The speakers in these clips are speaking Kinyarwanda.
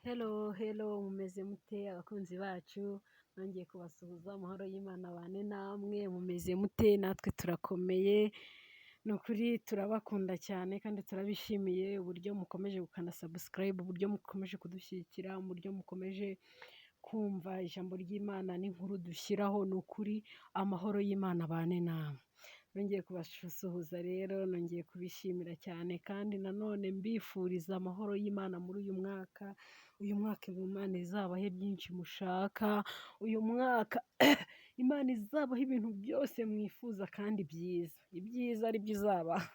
Hello, hello, mumeze mute abakunzi bacu, nongeye kubasuhuza, amahoro y'Imana abane namwe, mumeze mute, natwe turakomeye, ni ukuri turabakunda cyane kandi turabishimiye uburyo mukomeje gukanda subscribe, uburyo mukomeje kudushyigikira, uburyo mukomeje kumva ijambo ry'Imana n'inkuru dushyiraho, ni ukuri amahoro y'Imana abane namwe. Nongeye kubasuhuza rero, nongeye kubishimira cyane kandi nanone mbifuriza amahoro y'Imana muri uyu mwaka. Uyu mwaka Imana izabahe byinshi mushaka, uyu mwaka Imana izabaho ibintu byose mwifuza kandi byiza, ibyiza ari byo izabaha.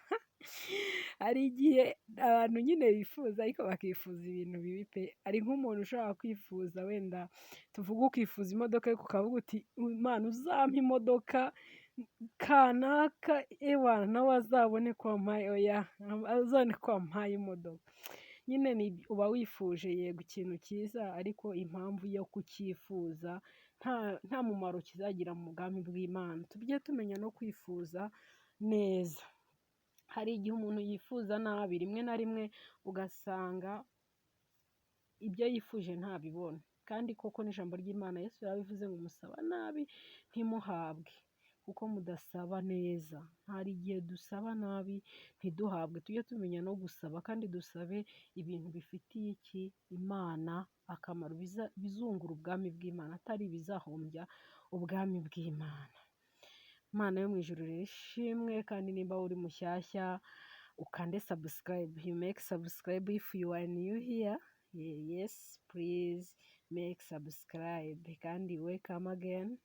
Hari igihe abantu nyine bifuza ariko bakifuza ibintu bibi pe. Ari nk'umuntu ushobora kwifuza wenda tuvuge ukifuza imodoka ariko ukavuga uti Imana uzampa imodoka kanaka ewana nawe azabone ko wampaye oya azabone ko wampaye imodoka. Nyine uba wifuje yego ikintu cyiza ariko impamvu yo kucyifuza nta mumaro kizagira mu bwami bw'Imana. Tujye tumenya no kwifuza neza. Hari igihe umuntu yifuza nabi, rimwe na rimwe ugasanga ibyo yifuje ntabibona. Kandi koko n'ijambo ry'Imana Yesu yarabivuze ngo musaba nabi ntimuhabwe kuko mudasaba neza. Hari igihe dusaba nabi ntiduhabwe. Tujye tumenya no gusaba kandi dusabe ibintu bifitiye iki Imana akamaro, bizungura ubwami bw'Imana atari ibizahombya ubwami bw'Imana. Imana yo mu ijuru rero ishimwe, kandi nimba uri mushyashya ukande subscribe. You make subscribe if you are new here. Yes, please make subscribe. Kandi welcome again.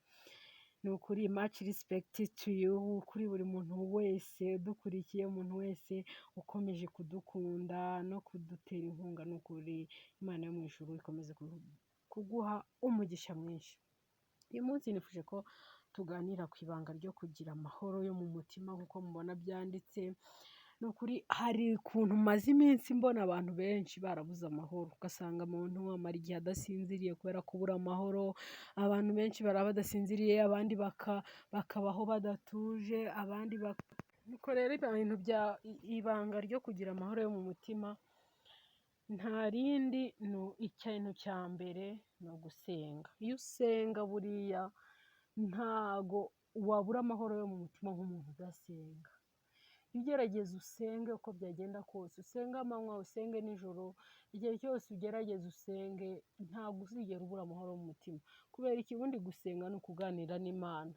Ni ukuri much respect to you, kuri buri muntu wese udukurikiye, umuntu wese ukomeje kudukunda no kudutera inkunga. Ni ukuri Imana yo mu ijuru ikomeze kuguha umugisha mwinshi. Uyu munsi nifuje ko tuganira ku ibanga ryo kugira amahoro yo mu mutima nk'uko mubona byanditse. Ni ukuri hari ukuntu maze iminsi mbona abantu benshi barabuze amahoro, ugasanga umuntu amara igihe adasinziriye kubera kubura amahoro. Abantu benshi baraba badasinziriye, abandi bakabaho badatuje, abandi nuko rero ibintu bya ibanga ryo kugira amahoro yo mu mutima nta rindi, ikintu cya mbere ni ugusenga. Iyo usenga buriya ntago wabura amahoro yo mu mutima nk'umuntu udasenga. Ugerageza usenge uko byagenda kose, usenge amanywa, usenge nijoro, igihe cyose ugerageza usenge, ntabwo uzigera ubura amahoro mu mutima. Kubera iki? Ubundi gusenga ni ukuganira n'Imana.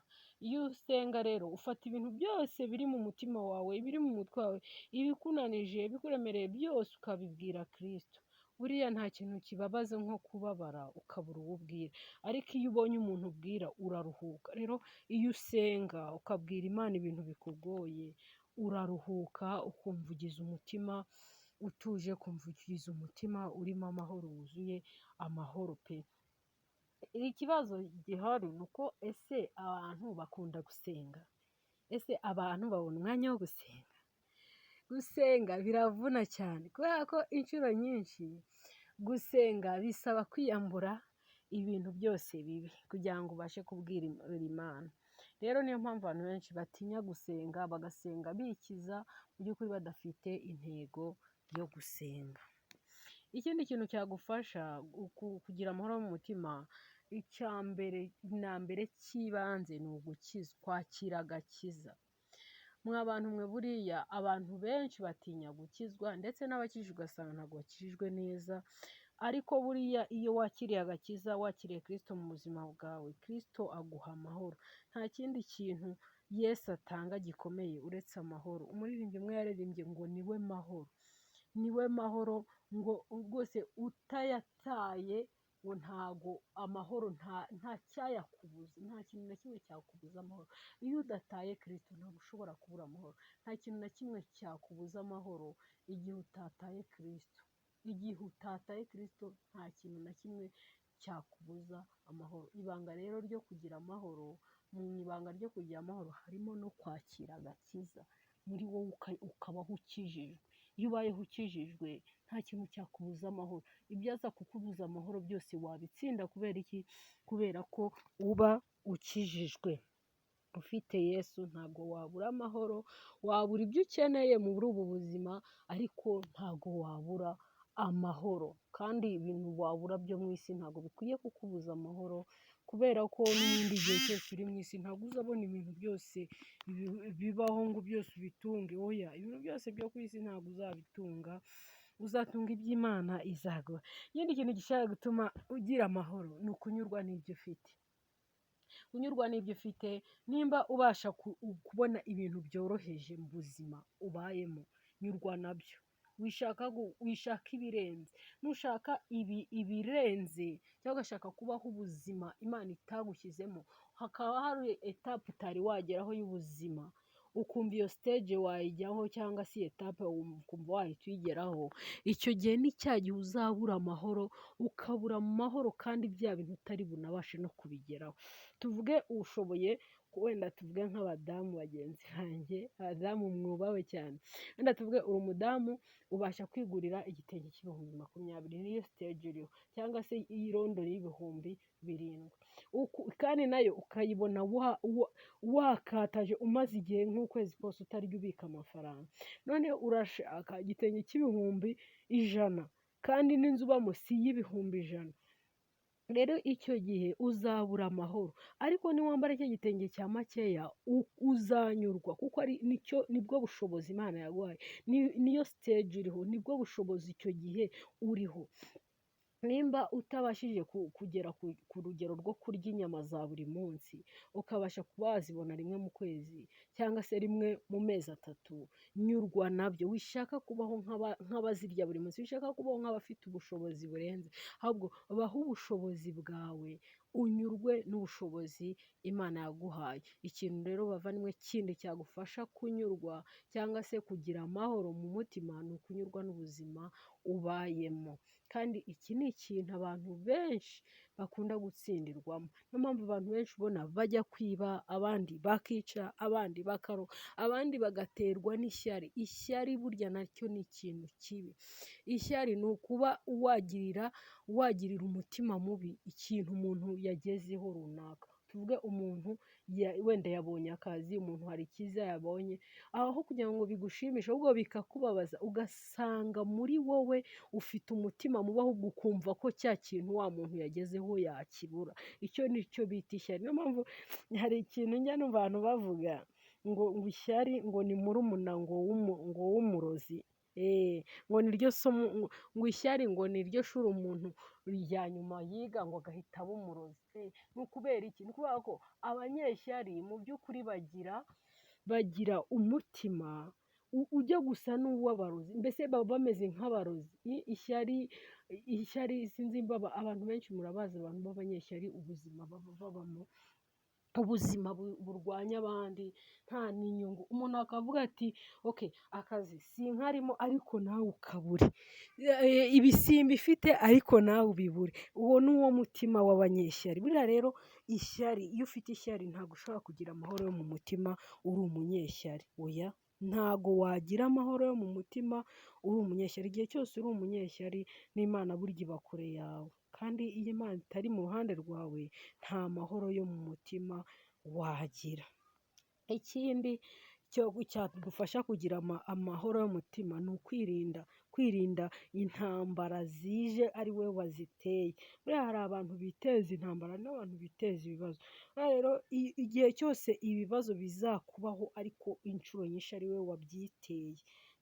Iyo usenga rero ufata ibintu byose biri mu mutima wawe, biri mu mutwe wawe, ibikunanije, bikuremereye byose ukabibwira Kristo. Buriya nta kintu kibabaza nko kubabara ukabura uwo ubwira, ariko iyo ubonye umuntu ubwira uraruhuka. Rero iyo usenga ukabwira Imana ibintu bikugoye uraruhuka, ukumva ugize umutima utuje, ukumva ugize umutima urimo amahoro, wuzuye amahoro pe. Ikibazo gihari ni uko ese abantu bakunda gusenga? Ese abantu babona umwanya wo gusenga? Gusenga biravuna cyane kubera ko inshuro nyinshi gusenga bisaba kwiyambura ibintu byose bibi kugira ngo ubashe kubwira Imana. Rero niyo mpamvu abantu benshi batinya gusenga, bagasenga bikiza mu by'ukuri badafite intego yo gusenga. Ikindi kintu cyagufasha kugira amahoro mu mutima, icya mbere na mbere cy'ibanze ni kwakira agakiza. Mwa bantu mwe buriya abantu benshi batinya gukizwa, ndetse n'abakijijwe ugasanga ntabwo bakijijwe neza. Ariko buriya iyo wakiriye agakiza, wakiriye Kristo mu buzima bwawe, Kristo aguha amahoro. Nta kindi kintu Yesu atanga gikomeye uretse amahoro. Umuririmbyi umwe yaririmbye ngo niwe mahoro, niwe mahoro, ngo rwose utayataye ngo ntago amahoro nta cyayakubuza, nta kintu na kimwe cyakubuza amahoro. Iyo udataye Kristo ntabwo ushobora kubura amahoro. Nta kintu na kimwe cyakubuza amahoro igihe utataye Kristo. Igihe utataye Kristo nta kintu na kimwe cyakubuza amahoro. Ibanga rero ryo kugira amahoro, mu ibanga ryo kugira amahoro harimo no kwakira agakiza muri wowe ukabaho ukijijwe. Iyo ubayeho ukijijwe nta kintu cyakubuza amahoro. Ibyaza kukubuza amahoro byose wabitsinda. Kubera iki? Kubera ko uba ukijijwe. Ufite Yesu ntabwo wabura amahoro, wabura ibyo ukeneye muri ubu buzima ariko ntabwo wabura amahoro, kandi ibintu wabura byo mu isi ntabwo bikwiye kukubuza amahoro, kubera ko n'ubundi igihe cyose uri mu isi ntabwo uzabona ibintu byose bibaho ngo byose ubitunge, oya, ibintu byose byo ku isi ntabwo uzabitunga, uzatunga iby'Imana izaguha. Ikindi kintu gishobora gutuma ugira amahoro ni ukunyurwa n'ibyo ufite. Kunyurwa n'ibyo ufite, nimba ubasha kubona ibintu byoroheje mu buzima ubayemo, nyurwa nabyo. Wishaka ibirenze. Nushaka ibirenze cyangwa ugashaka kubaho ubuzima Imana itagushyizemo, hakaba hari etape utari wageraho y'ubuzima, ukumva iyo stage wayijyaho cyangwa se etape ukumva wahita uyigeraho, icyo gihe ni cya gihe uzabura amahoro, ukabura amahoro kandi bya bintu utari bunabashe no kubigeraho. Tuvuge ushoboye wenda tuvuge nk'abadamu bagenzi banjye, abadamu mwubawe cyane, wenda tuvuge uri umudamu ubasha kwigurira igitenge cy'ibihumbi 20, niyo stage uriho, cyangwa se irondo y'ibihumbi 7, kandi nayo ukayibona wakataje umaze igihe nk'ukwezi kose utarya ubika amafaranga, none urashaka igitenge cy'ibihumbi 100 kandi n'inzu ubamo si y'ibihumbi 100. Rero icyo gihe uzabura amahoro, ariko niwambara icyo gitenge cya makeya uzanyurwa, kuko nibwo bushobozi Imana yaguhaye, niyo stage uriho, nibwo bushobozi icyo gihe uriho. Nimba utabashije kugera ku rugero rwo kurya inyama za buri munsi, ukabasha kuba wazibona rimwe mu kwezi cyangwa se rimwe mu mezi 3, nyurwa nabyo. Wishaka kubaho nk'abazirya buri munsi, wishaka kubaho nk'abafite ubushobozi burenze, ahubwo baho ubushobozi bwawe, unyurwe n'ubushobozi Imana yaguhaye. Ikintu rero bavandimwe kindi cyagufasha kunyurwa cyangwa se kugira amahoro mu mutima, ni ukunyurwa n'ubuzima ubayemo. Kandi iki ni ikintu abantu benshi bakunda gutsindirwamo. Niyo mpamvu abantu benshi ubona bajya kwiba, abandi bakica, abandi bakaroga, abandi bagaterwa n'ishyari. Ishyari burya nacyo ni ikintu kibi. Ishyari ni ukuba wagirira umutima mubi ikintu umuntu yagezeho runaka. Tuvuge umuntu wenda yabonye akazi, umuntu hari icyiza yabonye, aho kugira ngo bigushimishe ahubwo bikakubabaza, ugasanga muri wowe ufite umutima mubi, ahubwo ukumva ko cya kintu wa muntu yagezeho yakibura. Icyo ni cyo bita ishyari. Niyo mpamvu hari ikintu njya numva abantu bavuga ngo ishyari ngo ni murumuna ngo w'umurozi. Ngo niryo somo, ngo ishyari ngo niryo shuri umuntu rya nyuma yiga ngo agahita aba umurozi. Ni ukubera iki? Ni ukubera ko abanyeshyari mu by'ukuri bagira umutima ujya gusa n'uw'abarozi, mbese baba bameze nk'abarozi. Ishyari sinzi abantu benshi murabazi, abantu b'abanyeshyari ubuzima babamo, ubuzima burwanya abandi, nta n'inyungu. Umuntu akavuga ati okay, akazi sinkarimo ariko nawe ukabure, ibisimba ifite ariko nawe ubibure. Uwo ni wo mutima w'abanyeshyari. Buriya rero ishyari, iyo ufite ishyari ntabwo ushobora kugira amahoro yo mu mutima uri umunyeshyari. Oya, ntago wagira amahoro yo mu mutima uri umunyeshyari. Igihe cyose uri umunyeshyari n'Imana burya iba kure yawe, kandi iyo Imana itari mu ruhande rwawe nta mahoro yo mu mutima wagira. Ikindi cyagufasha kugira amahoro y'umutima ni kwirinda intambara zije ari we waziteye. Buriya hari abantu biteza intambara n'abantu biteza ibibazo. Rero igihe cyose ibibazo bizakubaho ariko inshuro nyinshi ari we wabyiteye,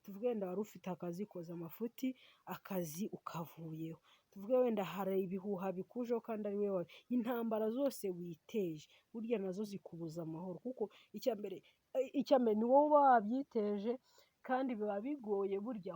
tuvuge wenda wari ufite akazi koza amafuti, akazi ukavuyeho, tuvuge wenda hari ibihuha bikujeho kandi ari we intambara zose witeje burya nazo zikubuza amahoro, kuko icya mbere ni wowe uba wabyiteje, kandi biba bigoye burya